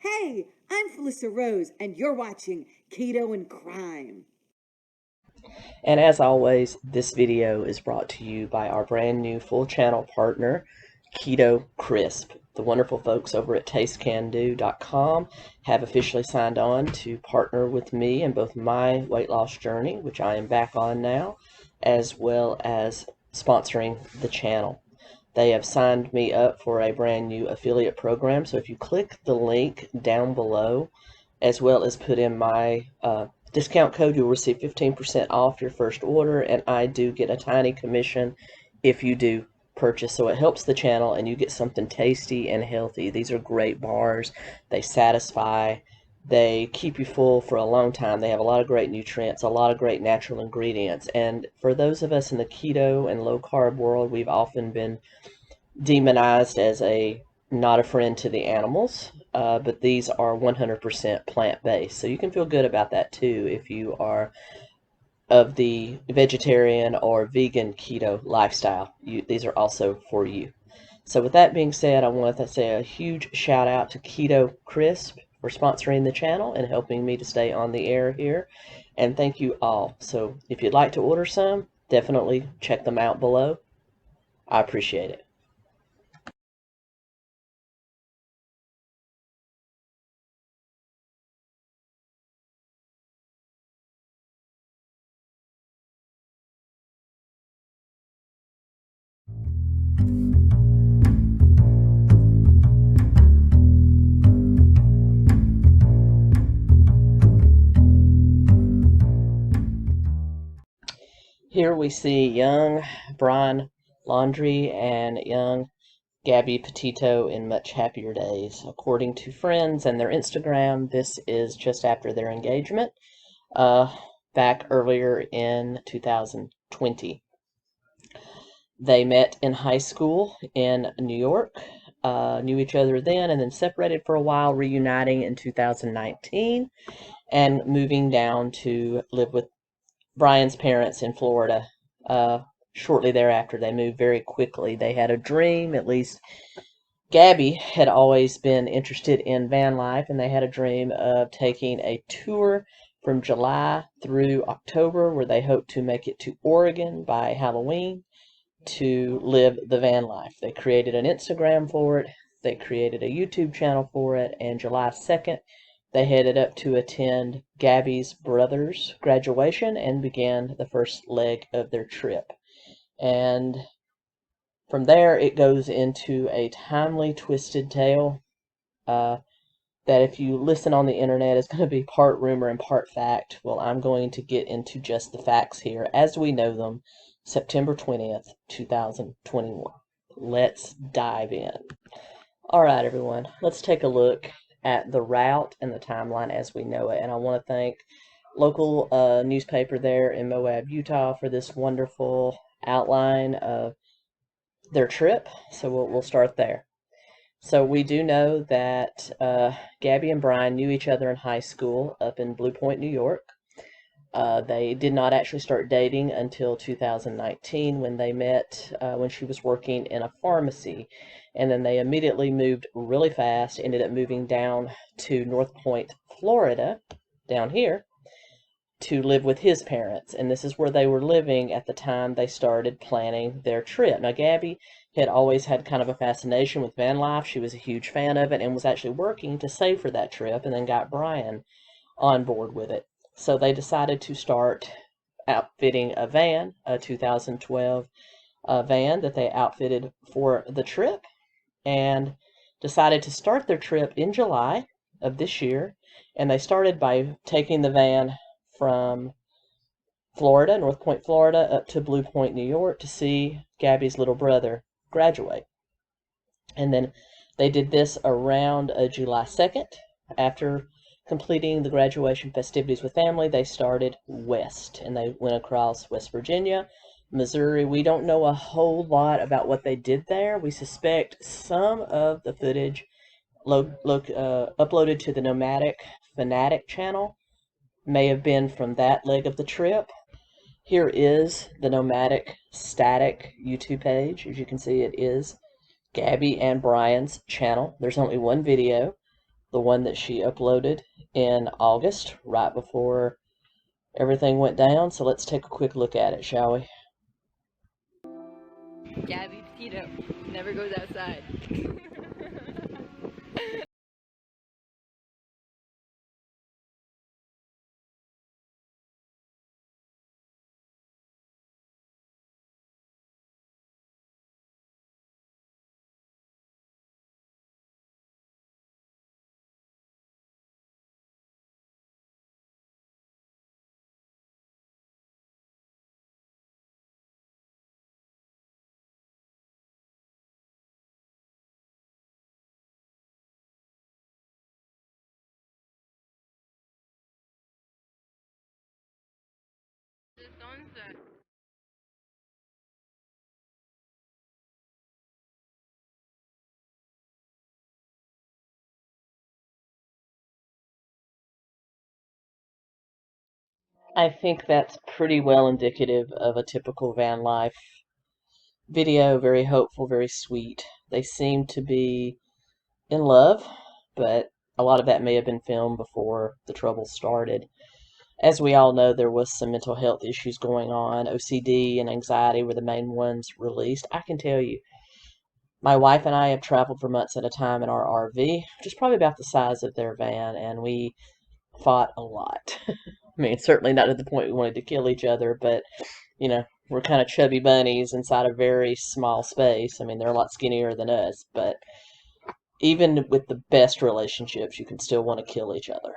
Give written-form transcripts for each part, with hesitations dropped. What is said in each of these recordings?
Hey, I'm Felissa Rose, and you're watching Keto and Crime. And as always, this video is brought to you by our brand new full channel partner, Keto Crisp. The wonderful folks over at tastecando.com have officially signed on to partner with me in both my weight loss journey, which I am back on now, as well as sponsoring the channel. They have signed me up for a brand new affiliate program. So if you click the link down below, as well as put in my discount code, you'll receive 15% off your first order, and I do get a tiny commission if you do purchase. So it helps the channel and you get something tasty and healthy. These are great bars. They satisfy. They keep you full for a long time. They have a lot of great nutrients, a lot of great natural ingredients. And for those of us in the keto and low carb world, we've often been demonized as not a friend to the animals, but these are 100% plant-based. So you can feel good about that too if you are of the vegetarian or vegan keto lifestyle. These are also for you. So with that being said, I want to say a huge shout out to Keto Crisp for sponsoring the channel and helping me to stay on the air here. And thank you all. So if you'd like to order some, definitely check them out below. I appreciate it. Here we see young Brian Laundrie and young Gabby Petito in much happier days. According to friends and their Instagram, this is just after their engagement, back earlier in 2020. They met in high school in New York, knew each other then, and then separated for a while, reuniting in 2019 and moving down to live with Brian's parents in Florida. Shortly thereafter, they moved very quickly. They had a dream, at least Gabby had always been interested in van life, and they had a dream of taking a tour from July through October, where they hoped to make it to Oregon by Halloween to live the van life. They created an Instagram for it, they created a YouTube channel for it, and July 2nd, they headed up to attend Gabby's brother's graduation and began the first leg of their trip. And from there, it goes into a timely, twisted tale that if you listen on the internet is going to be part rumor and part fact. Well, I'm going to get into just the facts here as we know them, September 20th, 2021. Let's dive in. All right, everyone, let's take a look at the route and the timeline as we know it. And I want to thank local newspaper there in Moab, Utah for this wonderful outline of their trip. So we'll start there. So we do know that Gabby and Brian knew each other in high school up in Blue Point, New York. They did not actually start dating until 2019 when they met when she was working in a pharmacy. And then they immediately moved really fast, ended up moving down to North Point, Florida, down here, to live with his parents. And this is where they were living at the time they started planning their trip. Now, Gabby had always had kind of a fascination with van life. She was a huge fan of it and was actually working to save for that trip, and then got Brian on board with it. So they decided to start outfitting a van, a 2012 van that they outfitted for the trip, and decided to start their trip in July of this year. And they started by taking the van from Florida, North Point, Florida, up to Blue Point, New York to see Gabby's little brother graduate. And then they did this around July 2nd. After completing the graduation festivities with family, they started west, and they went across West Virginia, Missouri. We don't know a whole lot about what they did there. We suspect some of the footage uploaded to the Nomadic Fanatic channel may have been from that leg of the trip. Here is the Nomadic Static YouTube page. As you can see, it is Gabby and Brian's channel. There's only one video. the one that she uploaded in August, right before everything went down. So let's take a quick look at it, shall we? Gabby Petito never goes outside. The sunset. I think that's pretty well indicative of a typical van life video. Very hopeful, very sweet. They seem to be in love, but a lot of that may have been filmed before the trouble started. As we all know, there was some mental health issues going on. OCD and anxiety were the main ones released. I can tell you, my wife and I have traveled for months at a time in our RV, which is probably about the size of their van, and we fought a lot. I mean, certainly not to the point we wanted to kill each other, but, you know, we're kind of chubby bunnies inside a very small space. I mean, they're a lot skinnier than us, but even with the best relationships, you can still want to kill each other.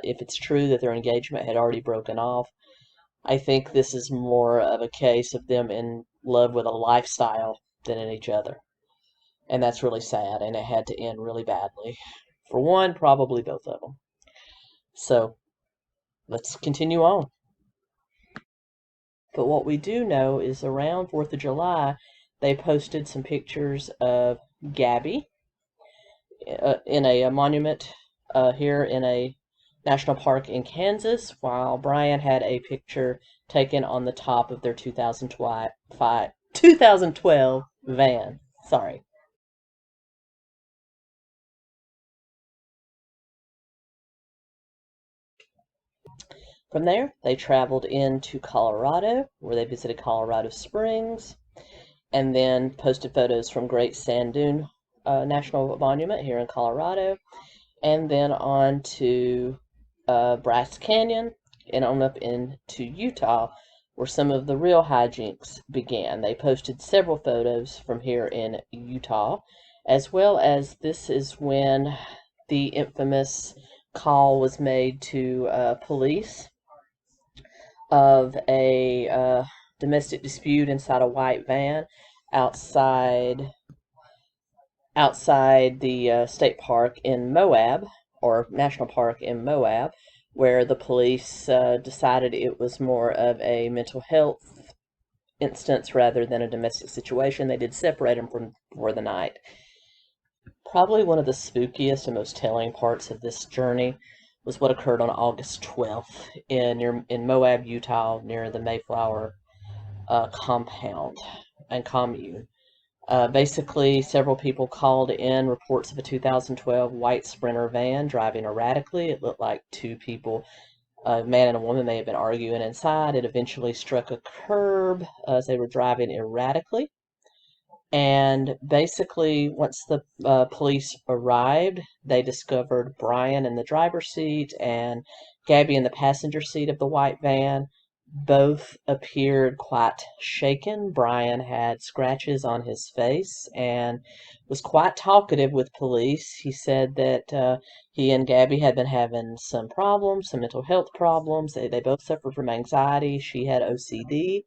If it's true that their engagement had already broken off, I think this is more of a case of them in love with a lifestyle than in each other. And that's really sad, and it had to end really badly. For one, probably both of them. So let's continue on. But what we do know is around 4th of July, they posted some pictures of Gabby in a monument here in a national park in Kansas, while Brian had a picture taken on the top of their 2012 van. Sorry. From there, they traveled into Colorado, where they visited Colorado Springs, and then posted photos from Great Sand Dune National Monument here in Colorado, and then on to Bryce Canyon, and on up into Utah, where some of the real hijinks began. They posted several photos from here in Utah, as well as this is when the infamous call was made to police of a domestic dispute inside a white van outside the state park in Moab, or national park in Moab, where the police decided it was more of a mental health instance rather than a domestic situation. They did separate them for the night. Probably one of the spookiest and most telling parts of this journey was what occurred on August 12th in Moab, Utah, near the Mayflower compound and commune. Basically, several people called in reports of a 2012 white Sprinter van driving erratically. It looked like two people, a man and a woman, may have been arguing inside. It eventually struck a curb as they were driving erratically. And basically, once the police arrived, they discovered Brian in the driver's seat and Gabby in the passenger seat of the white van. Both appeared quite shaken. Brian had scratches on his face and was quite talkative with police. He said that he and Gabby had been having some problems, some mental health problems. They both suffered from anxiety. She had OCD,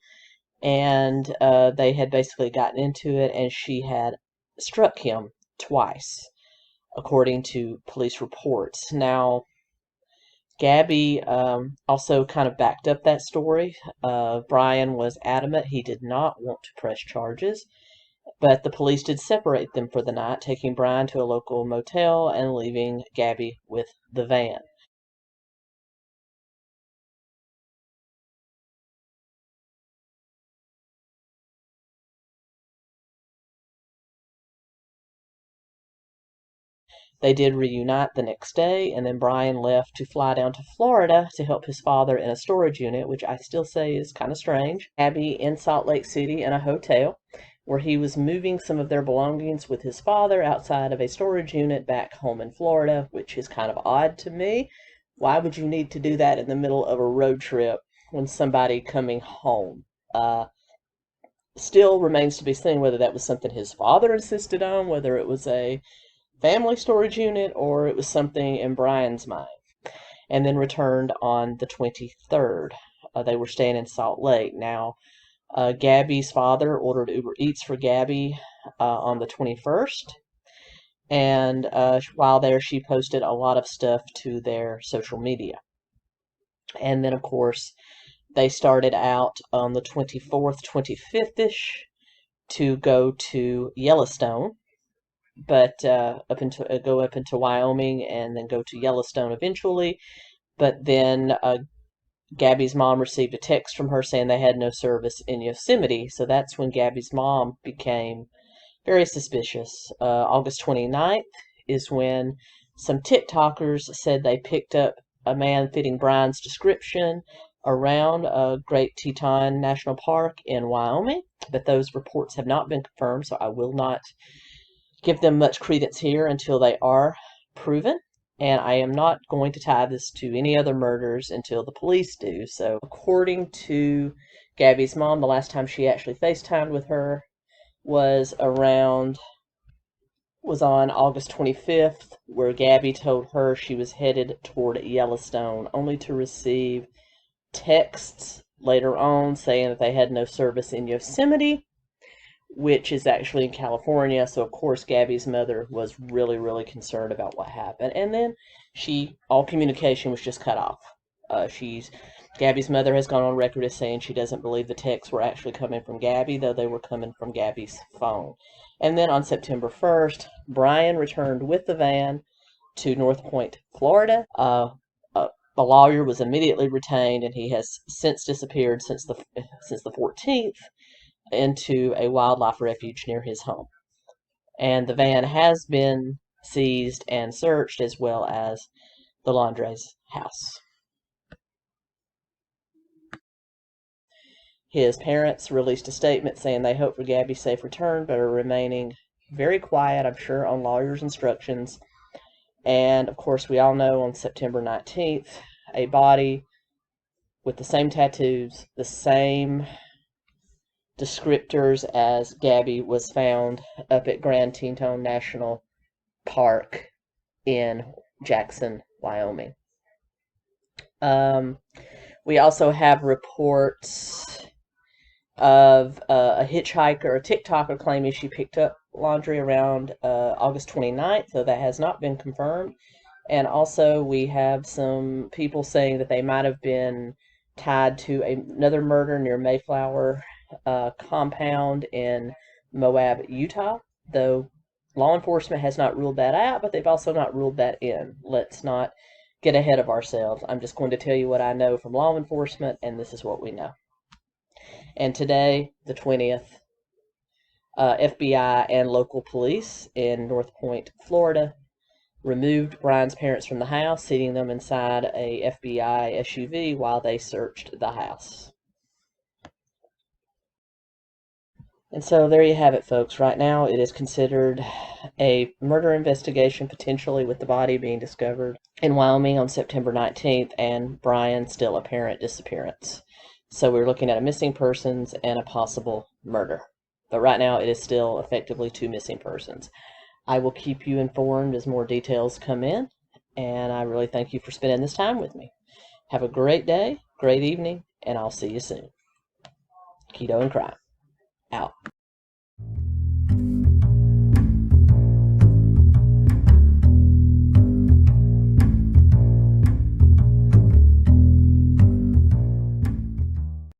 and they had basically gotten into it, and she had struck him twice, according to police reports. Now, Gabby also kind of backed up that story. Brian was adamant he did not want to press charges, but the police did separate them for the night, taking Brian to a local motel and leaving Gabby with the van. They did reunite the next day, and then Brian left to fly down to Florida to help his father in a storage unit, which I still say is kind of strange. Gabby in Salt Lake City in a hotel, where he was moving some of their belongings with his father outside of a storage unit back home in Florida, which is kind of odd to me. Why would you need to do that in the middle of a road trip when somebody coming home? Still remains to be seen whether that was something his father insisted on, whether it was a family storage unit or it was something in Brian's mind. And then returned on the 23rd. They were staying in Salt Lake. Now, Gabby's father ordered Uber Eats for Gabby on the 21st. And while there, she posted a lot of stuff to their social media. And then, of course, they started out on the 24th, 25th-ish to go to Yellowstone, but go up into Wyoming and then go to Yellowstone eventually. But then Gabby's mom received a text from her saying they had no service in Yosemite. So that's when Gabby's mom became very suspicious. August 29th is when some TikTokers said they picked up a man fitting Brian's description around Great Teton National Park in Wyoming, but those reports have not been confirmed, so I will not give them much credence here until they are proven. And I am not going to tie this to any other murders until the police do. So according to Gabby's mom, the last time she actually FaceTimed with her was on August 25th, where Gabby told her she was headed toward Yellowstone, only to receive texts later on saying that they had no service in Yosemite, which is actually in California. So, of course, Gabby's mother was really, really concerned about what happened. And then all communication was just cut off. Gabby's mother has gone on record as saying she doesn't believe the texts were actually coming from Gabby, though they were coming from Gabby's phone. And then on September 1st, Brian returned with the van to North Point, Florida. The lawyer was immediately retained, and he has since disappeared since the 14th into a wildlife refuge near his home. And the van has been seized and searched, as well as the Laundrie's house. His parents released a statement saying they hope for Gabby's safe return, but are remaining very quiet, I'm sure, on lawyers' instructions. And, of course, we all know on September 19th, a body with the same tattoos, the same descriptors as Gabby was found up at Grand Teton National Park in Jackson, Wyoming. We also have reports of a hitchhiker, a TikToker claiming she picked up Laundrie around August 29th, though that has not been confirmed. And also we have some people saying that they might have been tied to another murder near Mayflower compound in Moab, Utah, though law enforcement has not ruled that out, but they've also not ruled that in. Let's not get ahead of ourselves. I'm just going to tell you what I know from law enforcement, and this is what we know. And today, the 20th, FBI and local police in North Point, Florida, removed Brian's parents from the house, seating them inside a FBI SUV while they searched the house. And so there you have it, folks. Right now, it is considered a murder investigation, potentially with the body being discovered in Wyoming on September 19th, and Brian's still apparent disappearance. So we're looking at a missing persons and a possible murder. But right now, it is still effectively 2 missing persons. I will keep you informed as more details come in, and I really thank you for spending this time with me. Have a great day, great evening, and I'll see you soon. Keto and Crime, out.